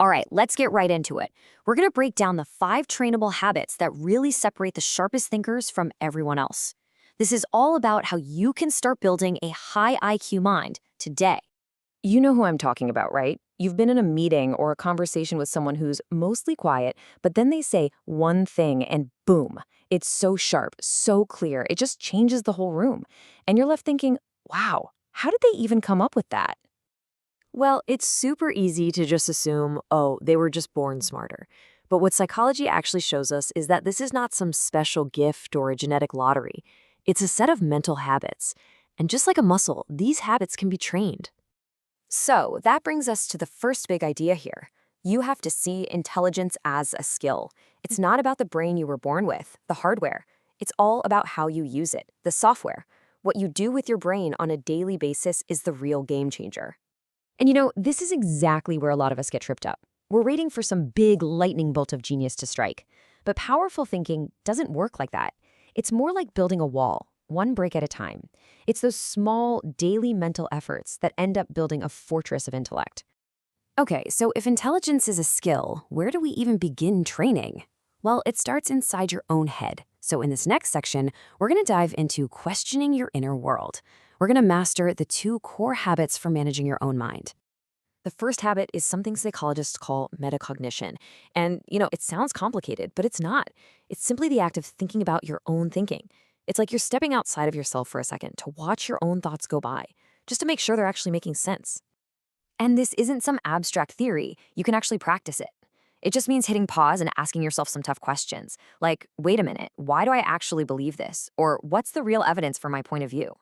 All right, let's get right into it. We're going to break down the 5 trainable habits that really separate the sharpest thinkers from everyone else. This is all about how you can start building a high IQ mind today. You know who I'm talking about, right? You've been in a meeting or a conversation with someone who's mostly quiet, but then they say one thing and boom, it's so sharp, so clear, it just changes the whole room. And you're left thinking, wow, how did they even come up with that? Well, it's super easy to just assume, oh, they were just born smarter. But what psychology actually shows us is that this is not some special gift or a genetic lottery. It's a set of mental habits. And just like a muscle, these habits can be trained. So that brings us to the first big idea here. You have to see intelligence as a skill. It's not about the brain you were born with, the hardware. It's all about how you use it, the software. What you do with your brain on a daily basis is the real game changer. And you know, this is exactly where a lot of us get tripped up. We're waiting for some big lightning bolt of genius to strike. But powerful thinking doesn't work like that. It's more like building a wall, one brick at a time. It's those small, daily mental efforts that end up building a fortress of intellect. Okay, so if intelligence is a skill, where do we even begin training? Well, it starts inside your own head. So in this next section, we're going to dive into questioning your inner world. We're going to master the 2 core habits for managing your own mind. The first habit is something psychologists call metacognition. And, it sounds complicated, but it's not. It's simply the act of thinking about your own thinking. It's like you're stepping outside of yourself for a second to watch your own thoughts go by, just to make sure they're actually making sense. And this isn't some abstract theory. You can actually practice it. It just means hitting pause and asking yourself some tough questions, like, wait a minute, why do I actually believe this? Or what's the real evidence for my point of view?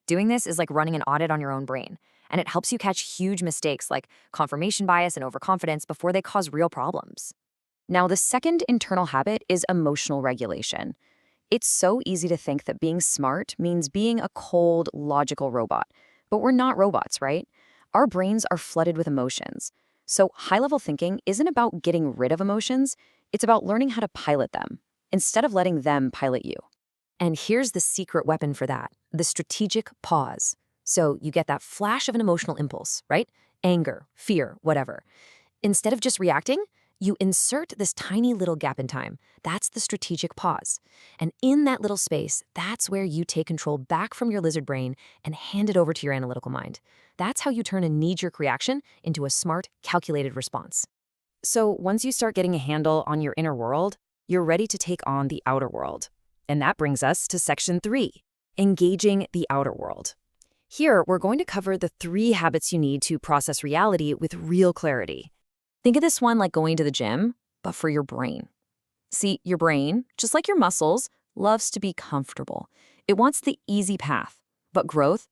Doing this is like running an audit on your own brain, and it helps you catch huge mistakes like confirmation bias and overconfidence before they cause real problems. Now, the second internal habit is emotional regulation. It's so easy to think that being smart means being a cold, logical robot. But we're not robots, right? Our brains are flooded with emotions. So high-level thinking isn't about getting rid of emotions, it's about learning how to pilot them, instead of letting them pilot you. And here's the secret weapon for that, the strategic pause. So you get that flash of an emotional impulse, right? Anger, fear, whatever. Instead of just reacting, you insert this tiny little gap in time. That's the strategic pause. And in that little space, that's where you take control back from your lizard brain and hand it over to your analytical mind. That's how you turn a knee-jerk reaction into a smart, calculated response. So once you start getting a handle on your inner world, you're ready to take on the outer world. And that brings us to section 3, engaging the outer world. Here, we're going to cover the 3 habits you need to process reality with real clarity. Think of this one like going to the gym, but for your brain. See, your brain, just like your muscles, loves to be comfortable. It wants the easy path. But growth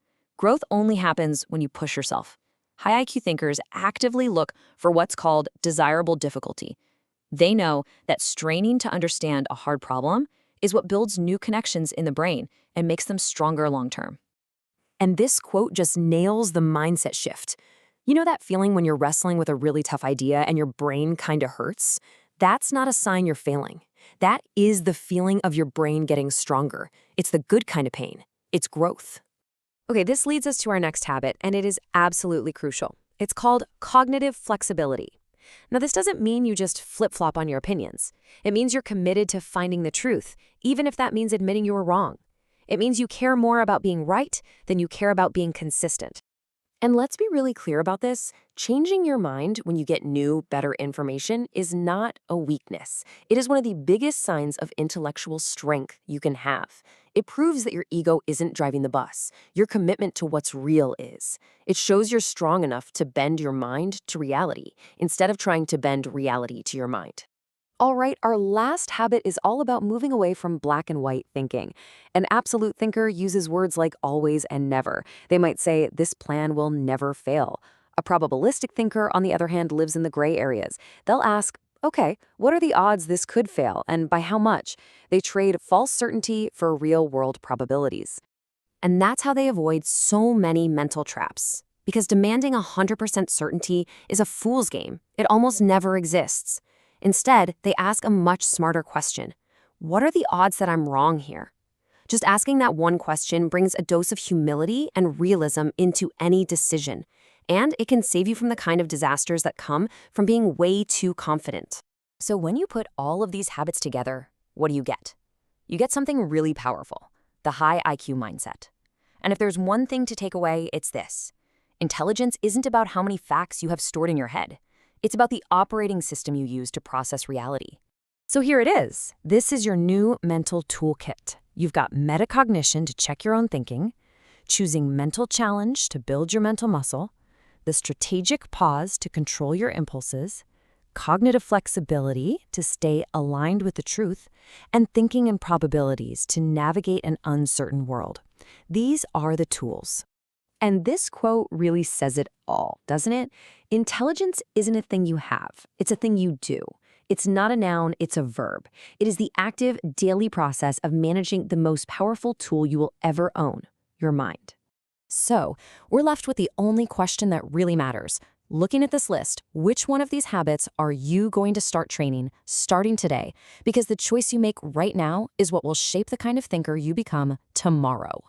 only happens when you push yourself. High IQ thinkers actively look for what's called desirable difficulty. They know that straining to understand a hard problem is what builds new connections in the brain and makes them stronger long-term. And this quote just nails the mindset shift. You know that feeling when you're wrestling with a really tough idea and your brain kind of hurts? That's not a sign you're failing. That is the feeling of your brain getting stronger. It's the good kind of pain. It's growth. Okay, this leads us to our next habit, and it is absolutely crucial. It's called cognitive flexibility. Now, this doesn't mean you just flip-flop on your opinions. It means you're committed to finding the truth, even if that means admitting you were wrong. It means you care more about being right than you care about being consistent. And let's be really clear about this. Changing your mind when you get new, better information is not a weakness. It is one of the biggest signs of intellectual strength you can have. It proves that your ego isn't driving the bus. Your commitment to what's real is. It shows you're strong enough to bend your mind to reality, instead of trying to bend reality to your mind. All right, our last habit is all about moving away from black and white thinking. An absolute thinker uses words like always and never. They might say, this plan will never fail. A probabilistic thinker, on the other hand, lives in the gray areas. They'll ask, okay, what are the odds this could fail, and by how much? They trade false certainty for real-world probabilities. And that's how they avoid so many mental traps. Because demanding 100% certainty is a fool's game. It almost never exists. Instead, they ask a much smarter question. What are the odds that I'm wrong here? Just asking that one question brings a dose of humility and realism into any decision. And it can save you from the kind of disasters that come from being way too confident. So when you put all of these habits together, what do you get? You get something really powerful, the high IQ mindset. And if there's one thing to take away, it's this. Intelligence isn't about how many facts you have stored in your head. It's about the operating system you use to process reality. So here it is. This is your new mental toolkit. You've got metacognition to check your own thinking, choosing mental challenge to build your mental muscle, the strategic pause to control your impulses, cognitive flexibility to stay aligned with the truth, and thinking in probabilities to navigate an uncertain world. These are the tools. And this quote really says it all, doesn't it? Intelligence isn't a thing you have. It's a thing you do. It's not a noun, it's a verb. It is the active, daily process of managing the most powerful tool you will ever own, your mind. So, we're left with the only question that really matters. Looking at this list, which one of these habits are you going to start training starting today? Because the choice you make right now is what will shape the kind of thinker you become tomorrow.